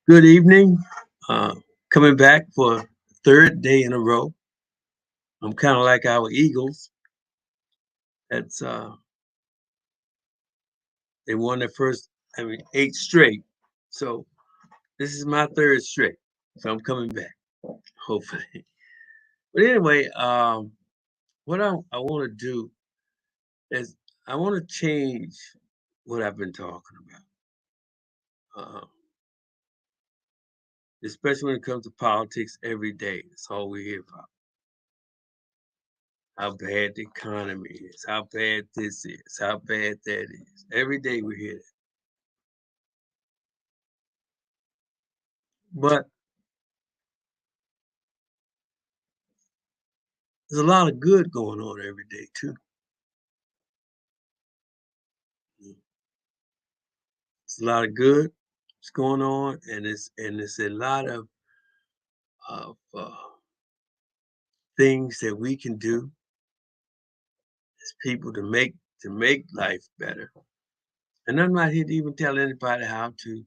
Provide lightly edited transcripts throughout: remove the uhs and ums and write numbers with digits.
Good evening. Uh, Coming back for third day in a row. I'm kind of like our Eagles. That's they won their first, eight straight. So this is my third straight. So I'm coming back, hopefully. But anyway, what I want to do is I want to change what I've been talking about, especially when it comes to politics every day. That's all we hear about. How bad the economy is, how bad this is, how bad that is. Every day we hear that. But there's a lot of good going on every day too. Mm. There's a lot of good that's going on, and it's a lot of things that we can do as people to make life better. And I'm not here to even tell anybody how to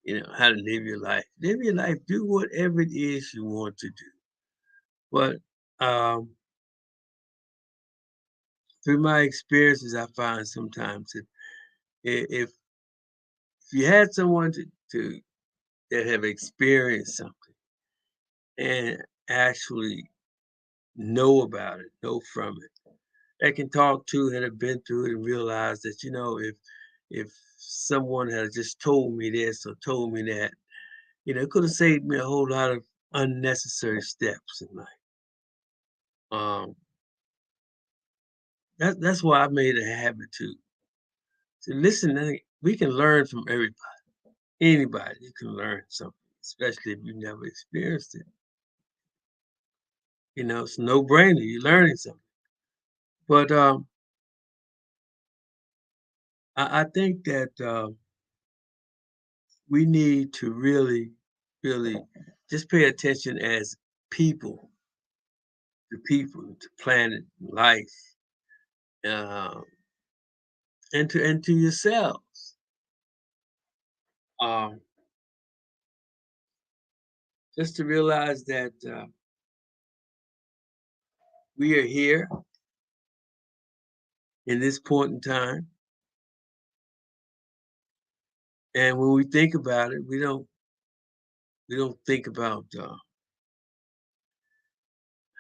live your life. Live your life. Do whatever it is you want to do. But um, through my experiences, I find sometimes that if you had someone to that have experienced something and actually know about it, know from it, that can talk to that have been through it and realize that, if someone had just told me this or told me that, it could have saved me a whole lot of unnecessary steps in life. Um, that's why I made a habit to listen. We can learn from everybody. Anybody, you can learn something, especially if you never experienced it. It's no brainer. You're learning something. But I think that we need to really, really just pay attention as people, to people, to planet, life, uh, and to yourselves. Um, just to realize that we are here in this point in time, and when we think about it, we don't think about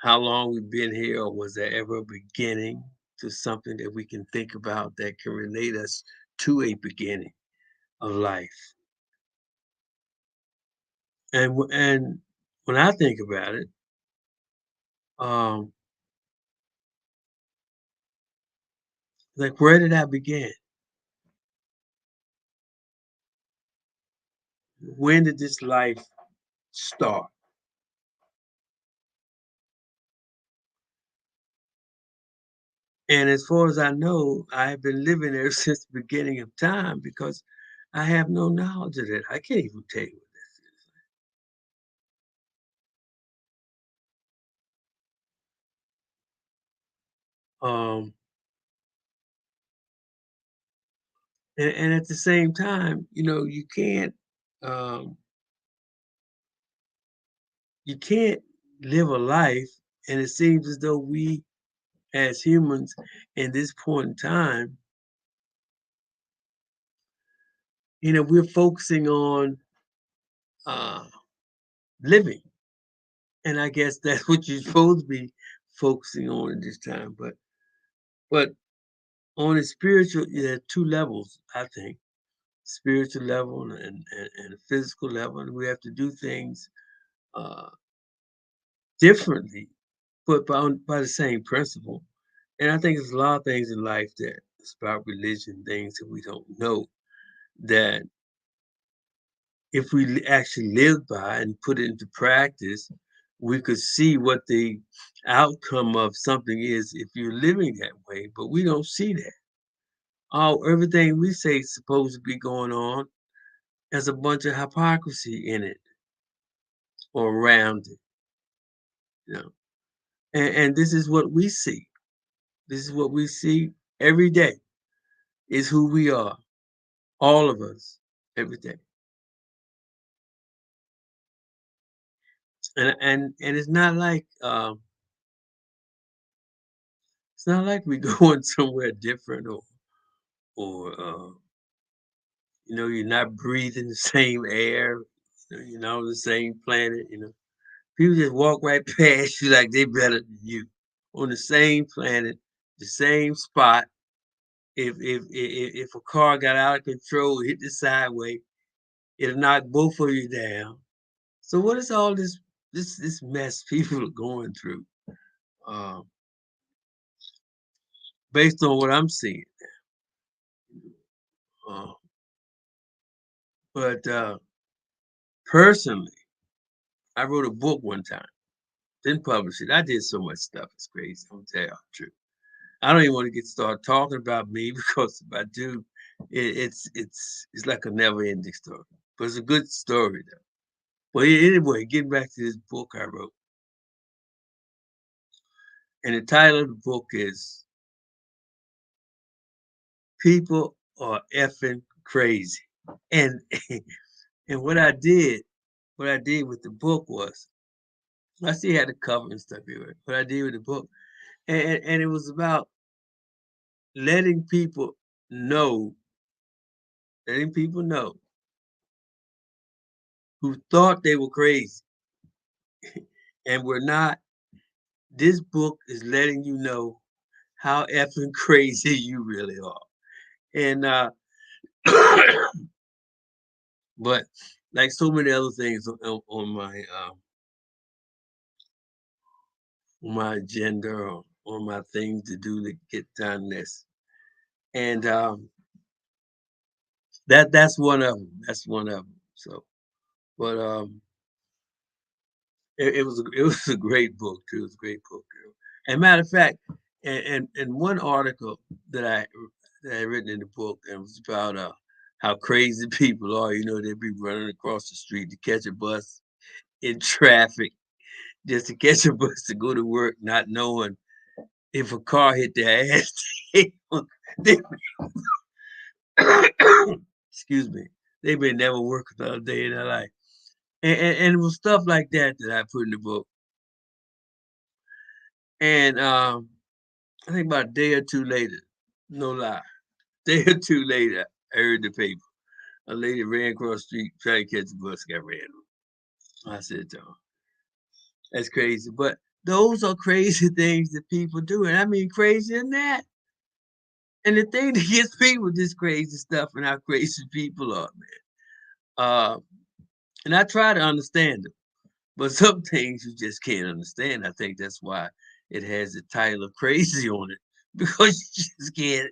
how long we've been here, or was there ever a beginning to something that we can think about that can relate us to a beginning of life. And when I think about it, um, like, where did I begin? When did this life start? And as far as I know, I have been living there since the beginning of time because I have no knowledge of it. I can't even tell you what this is. Um, and at the same time, um, you can't live a life, and it seems as though we as humans in this point in time, we're focusing on uh, living. And I guess that's what you're supposed to be focusing on at this time. But on a spiritual, there are two levels, I think. Spiritual level and a physical level. And we have to do things uh, differently, but by the same principle. And I think there's a lot of things in life that it's about religion, things that we don't know that if we actually live by and put it into practice, we could see what the outcome of something is if you're living that way, but we don't see that. Everything we say is supposed to be going on has a bunch of hypocrisy in it or around it, you know. And this is what we see. This is what we see every day is who we are, all of us, every day. And it's not like we're going somewhere different, or you're not breathing the same air, you're not on the same planet. People just walk right past you like they better than you, on the same planet, the same spot. If a car got out of control, hit the sideway, it'll knock both of you down. So what is all this mess people are going through? Um, Based on what I'm seeing. Uh, but personally, I wrote a book one time, didn't publish it. I did so much stuff; it's crazy. I'm gonna tell you the truth. I don't even want to get started talking about me because if I do, it's like a never-ending story. But it's a good story though. But anyway, getting back to this book I wrote, and the title of the book is "People Are Effing Crazy." And and what I did with the book was, I still had the cover and stuff here. What I did with the book, and it was about letting people know, letting people know who thought they were crazy and were not. This book is letting you know how effing crazy you really are. And but like so many other things on my agenda, or on my things to do to get done this. And that's one of them. That's one of them. So, but it was a great book too. It was a great book. And matter of fact, and one article that I written in the book, and it was about how crazy people are. They'd be running across the street to catch a bus in traffic, just to catch a bus to go to work, not knowing if a car hit their ass. they, excuse me, they may never work another day in their life. And it was stuff like that that I put in the book. And I think about a day or two later, no lie, day or two later, I heard the paper. A lady ran across the street trying to catch the bus, got ran over. I said to her, that's crazy. But those are crazy things that people do. And I mean, crazier than that. And the thing that gets me with this crazy stuff and how crazy people are, man. Uh, and I try to understand them, but some things you just can't understand. I think that's why it has the title of crazy on it, because you just can't.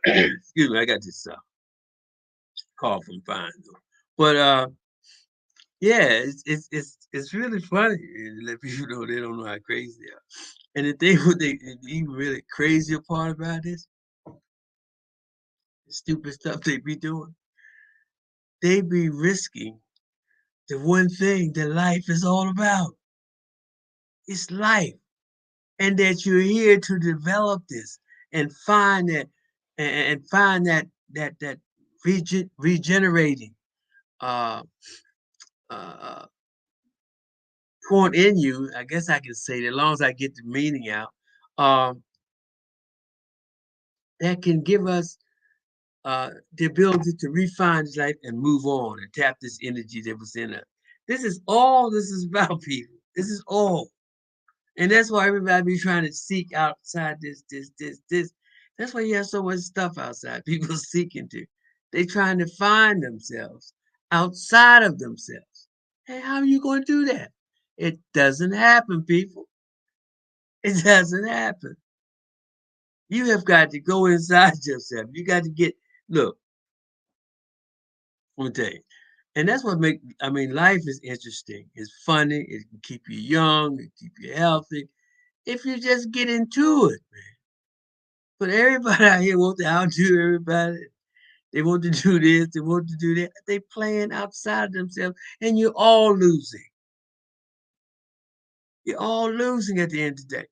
Excuse me, I got this call from fine though. But yeah, it's really funny to let people know they don't know how crazy they are. And the thing what they the even really crazier part about this, the stupid stuff they be doing, they be risking the one thing that life is all about. It's life. And that you're here to develop this and find that, and find that regenerating uh, uh, point in you. I guess I can say that, as long as I get the meaning out, um, that can give us the ability to refine this life and move on and tap this energy that was in us. This is all this is about, people. This is all. And that's why everybody be trying to seek outside this. That's why you have so much stuff outside. People seeking to. They trying to find themselves outside of themselves. Hey, how are you going to do that? It doesn't happen, people. It doesn't happen. You have got to go inside yourself. You got to look, let me tell you. And that's what life is interesting. It's funny. It can keep you young. It keep you healthy. If you just get into it, man. But everybody out here wants to outdo everybody. They want to do this. They want to do that. They playing outside themselves, and you're all losing. You're all losing at the end of the day.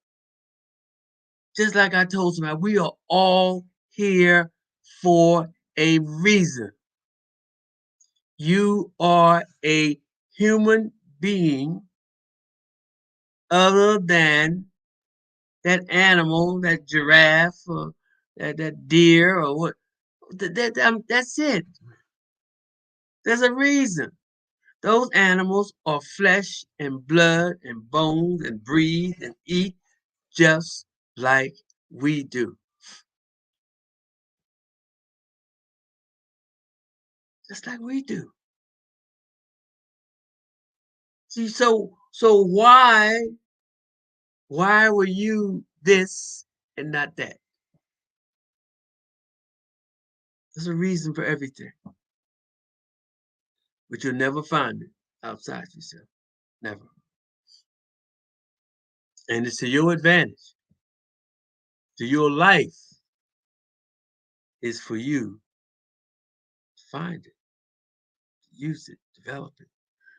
Just like I told somebody, we are all here for a reason. You are a human being other than that animal, that giraffe, or that deer, or what. That's it. There's a reason. Those animals are flesh and blood and bones and breathe and eat just like we do. Just like we do. See, so why were you this and not that? There's a reason for everything, but you'll never find it outside yourself. Never. And it's to your advantage, to your life is for you to find it, use it, develop it.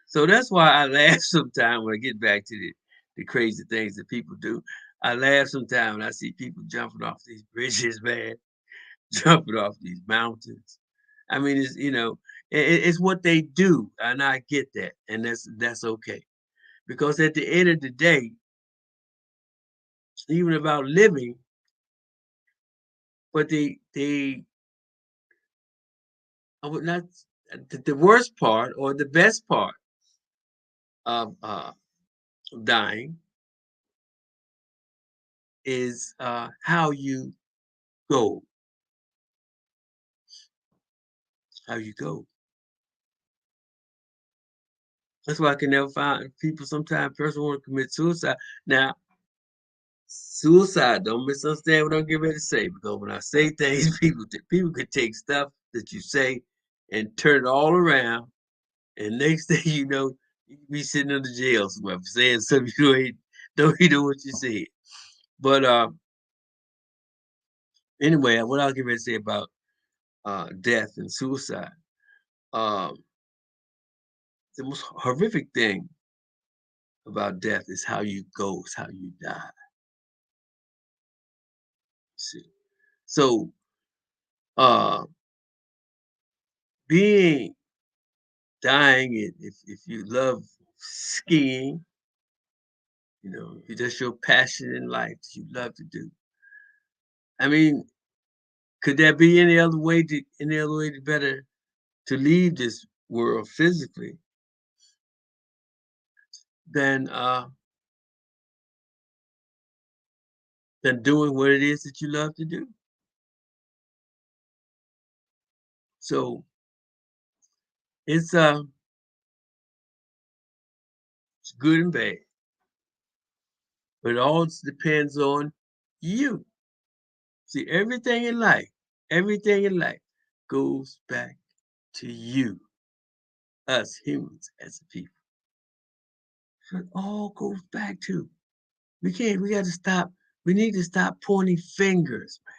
So that's why I laugh sometimes when I get back to the crazy things that people do. I laugh sometimes when I see people jumping off these bridges, man, jumping off these mountains. I mean, it's it's what they do, and I get that, and that's okay. Because at the end of the day, even about living, but they I would not the worst part or the best part of dying is how you go, how you go. That's why I can never find people. Sometimes person want to commit suicide. Now, suicide. Don't misunderstand what I'm getting ready to say. Because when I say things, people could take stuff that you say and turn it all around, and next thing you know, you could be sitting in the jail somewhere for saying something you don't even know what you said. But anyway, what I'll get ready to say about death and suicide. Um, the most horrific thing about death is how you go, is how you die. See, so uh, being dying, if you love skiing, if that's your passion in life that you love to do. I mean, could there be any other way to better to leave this world physically than than doing what it is that you love to do? So it's it's good and bad, but it all depends on you. See, everything in life goes back to you, us humans as a people. So it all goes back to. We got to stop. We need to stop pointing fingers, man.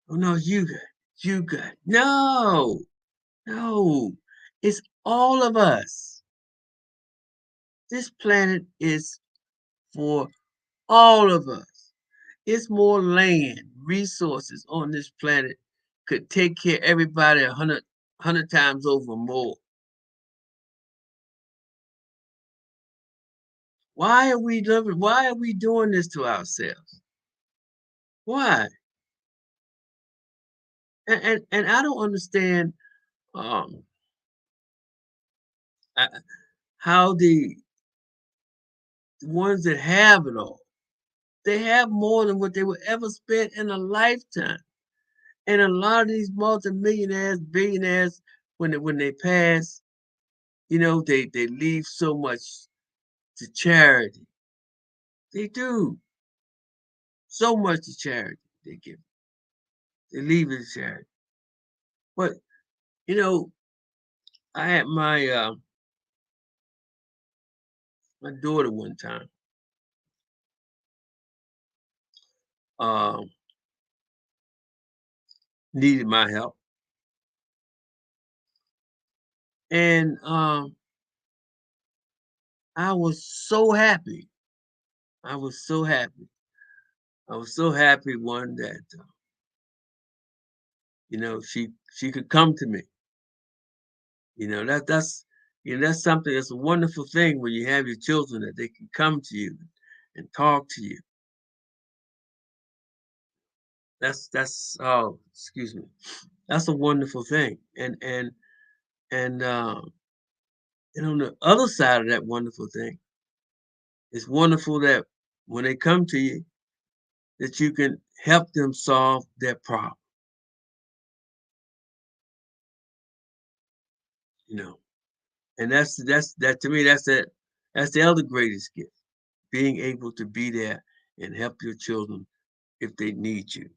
Oh no, you good. You good. No, no. It's all of us. This planet is for all of us. It's more land, resources on this planet could take care of everybody a hundred times over more. Why are we living? Why are we doing this to ourselves? Why? And I don't understand um, I, how the ones that have it all, they have more than what they would ever spend in a lifetime. And a lot of these multimillionaires, billionaires, when they pass, they leave so much to charity. They do so much to charity. They give, they leave it to charity. But you know, I had my daughter one time um, needed my help, and I was so happy. I was so happy. I was so happy one that she could come to me. That's That's something that's a wonderful thing when you have your children that they can come to you and talk to you. That's oh, excuse me. That's a wonderful thing. And on the other side of that wonderful thing, it's wonderful that when they come to you, that you can help them solve their problem, you know. And that's that to me, that's the other greatest gift, being able to be there and help your children if they need you,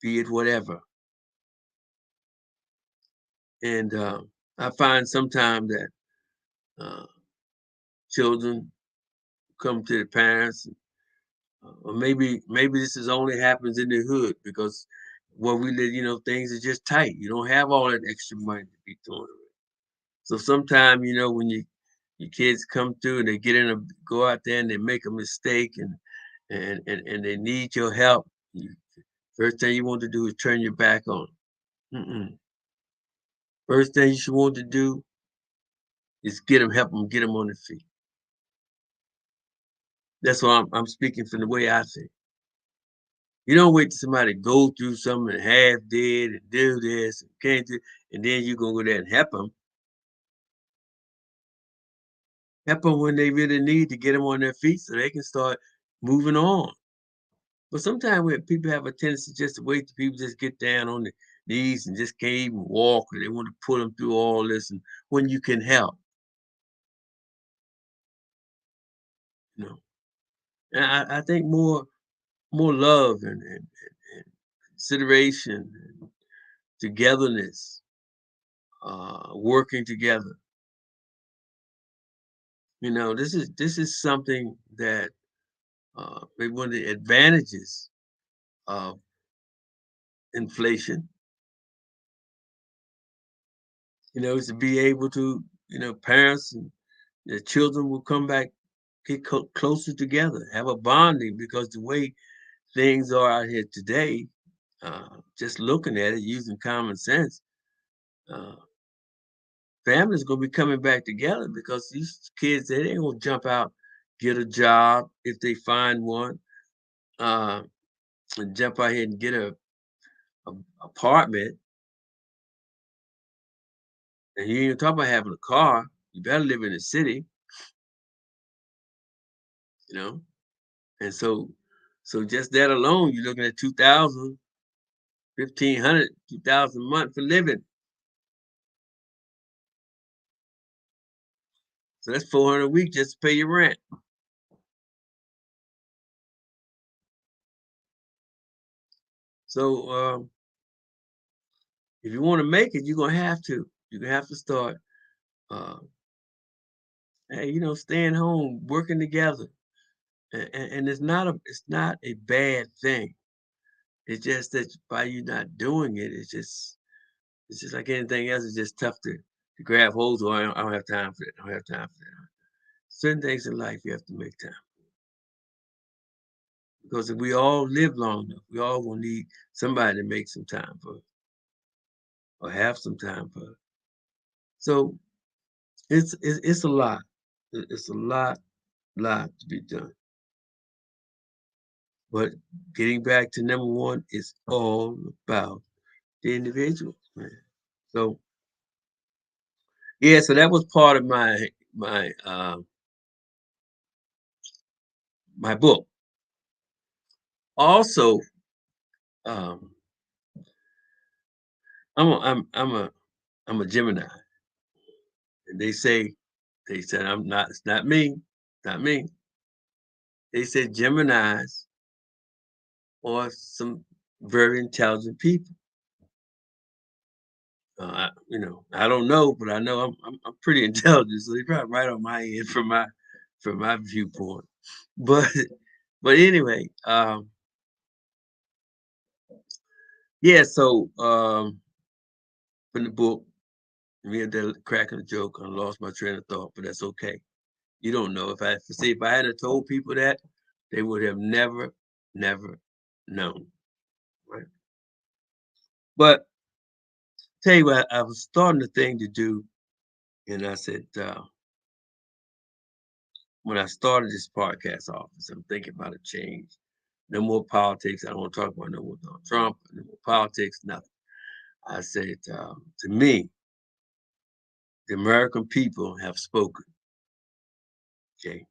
be it whatever. And I find sometimes that uh, children come to the parents, or maybe this is only happens in the hood because where we live, things are just tight. You don't have all that extra money to be throwing around. So sometimes, when your kids come through and they go out there and they make a mistake and they need your help. First thing you want to do is turn your back on 'em. Mm-mm. First thing you should want to do is help them get them on their feet. That's why I'm speaking from the way I think. You don't wait till somebody go through something and half dead and do this and can't do, and then you gonna go there and help them. Help them when they really need to get them on their feet so they can start moving on. But sometimes when people have a tendency just to wait till people just get down on their knees and just can't even walk, or they want to put them through all this, and when you can help, you know. And I think more love and consideration and togetherness, working together. This is something that maybe one of the advantages of inflation, is to be able to, parents and their children will come back, get closer together, have a bonding because the way things are out here today, just looking at it, using common sense, uh, families gonna be coming back together because these kids they ain't gonna jump out, get a job if they find one, uh, and jump out here and get a apartment. And you ain't talking about having a car. You better live in the city, you know. And so just that alone, you're looking at 2,000, 1,500, 2,000 a month for living. So that's 400 a week just to pay your rent. So if you want to make it, you're gonna have to. You're gonna have to start, uh, hey, staying home, working together, and it's not a bad thing. It's just that by you not doing it, it's just like anything else. It's just tough to grab hold of. I don't have time for it. I don't have time for that. Certain things in life you have to make time because if we all live long enough, we all gonna need somebody to make some time for or have some time for. So it's a lot. It's a lot to be done. But getting back to number one, it's all about the individual, man. So yeah, so that was part of my book. Also, um, I'm a Gemini, and they said I'm not. It's not me, not me. They said Geminis are some very intelligent people. I don't know, but I know I'm pretty intelligent, so they probably right on my end from my viewpoint. But but anyway, yeah. So from the book, me and that cracking a joke, I lost my train of thought, but that's okay. You don't know if I had have told people that, they would have never known, right? But tell you what, I was starting to think to do. And I said, when I started this podcast office, I'm thinking about a change. No more politics. I don't want to talk about no more Donald Trump, no more politics, nothing. I said, to me, the American people have spoken, okay?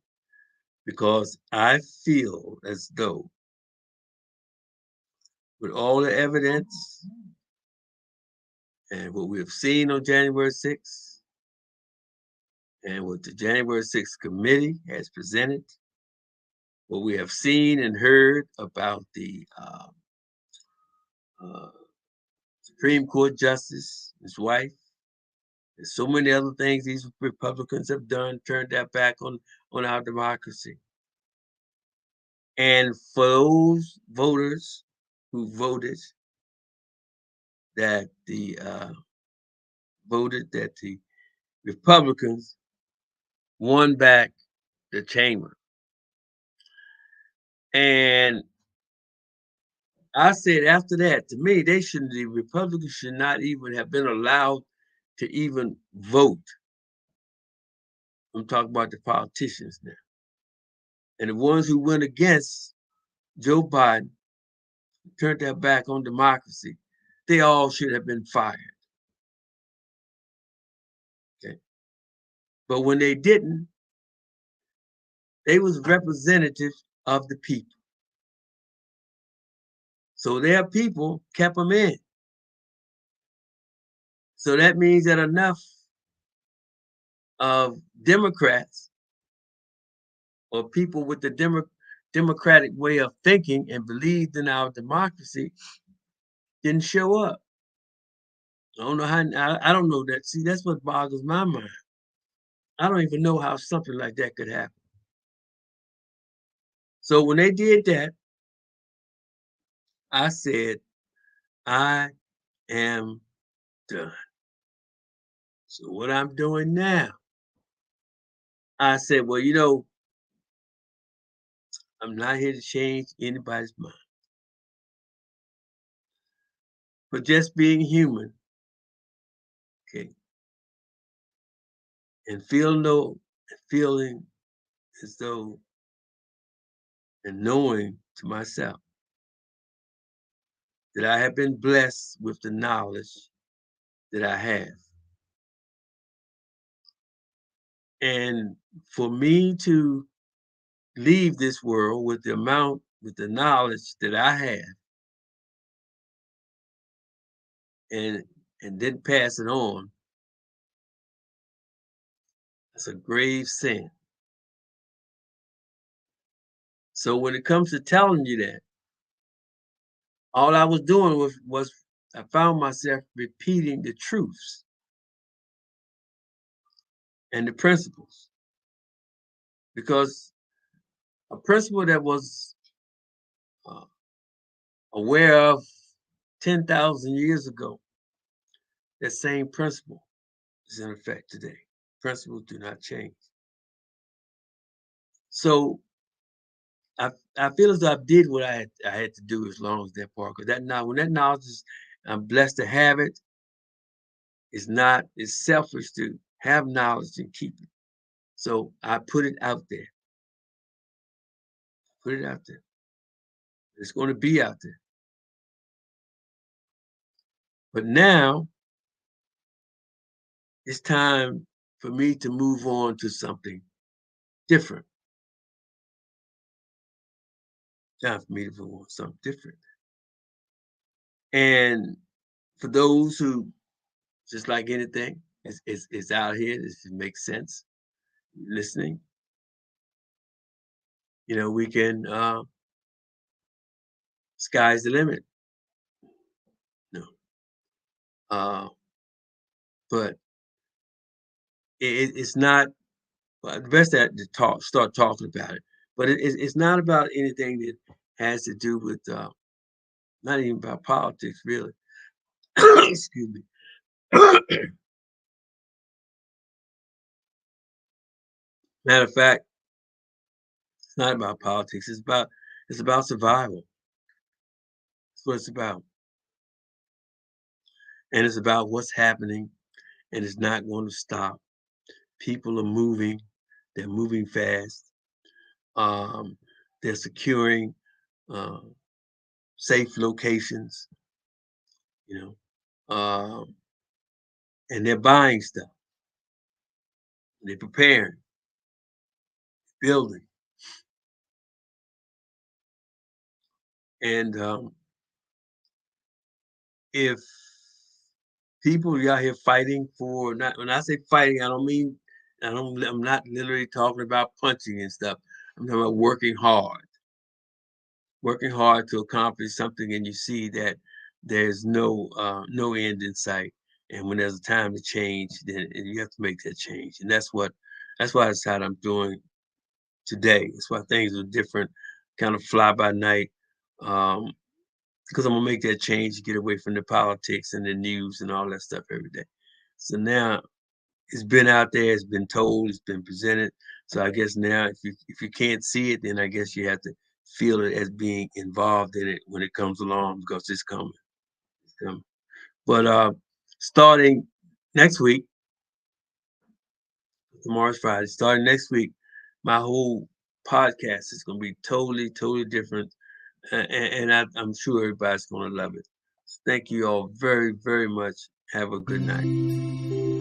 Because I feel as though, with all the evidence and what we have seen on January 6th, and what the January 6th committee has presented, what we have seen and heard about the uh, Supreme Court Justice, his wife, there's so many other things these Republicans have done, turned their back on our democracy. And for those voters who that the voted that the Republicans won back the chamber. And I said after that, to me, the Republicans should not even have been allowed to even vote. I'm talking about the politicians now. And the ones who went against Joe Biden, turned their back on democracy, they all should have been fired. Okay. But when they didn't, they was representatives of the people. So their people kept them in. So that means that enough of Democrats or people with the democratic way of thinking and believed in our democracy didn't show up. I don't know how. I don't know that. See, that's what boggles my mind. I don't even know how something like that could happen. So when they did that, I said, I am done. So what I'm doing now, I said, well, I'm not here to change anybody's mind, but just being human, okay, and feeling as though and knowing to myself that I have been blessed with the knowledge that I have. And for me to leave this world with with the knowledge that I have and then pass it on, it's a grave sin. So when it comes to telling you that, all I was doing was I found myself repeating the truths and the principles. Because a principle that was uh, aware of 10,000 years ago, that same principle is in effect today. Principles do not change. So I, I feel as though I did what I had to do as long as that part. Because that now when that knowledge is, I'm blessed to have it. It's selfish to have knowledge and keep it. So I put it out there. Put it out there. It's going to be out there. But now it's time for me to move on to something different. Time for me to move on to something different. And for those who, just like anything, it's out here, it makes sense, listening, we can, sky's the limit. No. But it's not, well, the best to start talking about it. But it's not about anything that has to do with, not even about politics, really. Excuse me. Matter of fact, it's not about politics. It's about survival. That's what it's about. And it's about what's happening, and it's not going to stop People are moving. They're moving fast. Um, they're securing uh, safe locations, you know, and they're buying stuff. They're preparing, building, and if people are out here fighting for not when I say fighting, I don't mean I'm not literally talking about punching and stuff. I'm talking about working hard to accomplish something, and you see that there's no end in sight. And when there's a time to change, then you have to make that change, and that's why I decided I'm doing today. That's why things are different, kind of fly by night. Um, because I'm gonna make that change to get away from the politics and the news and all that stuff every day. So now it's been out there, it's been told, it's been presented. So I guess now if you can't see it, then I guess you have to feel it as being involved in it when it comes along because it's coming. It's coming. But starting next week, tomorrow's Friday, starting next week, my whole podcast is gonna be totally different. I'm sure everybody's gonna love it. Thank you all very much. Have a good night.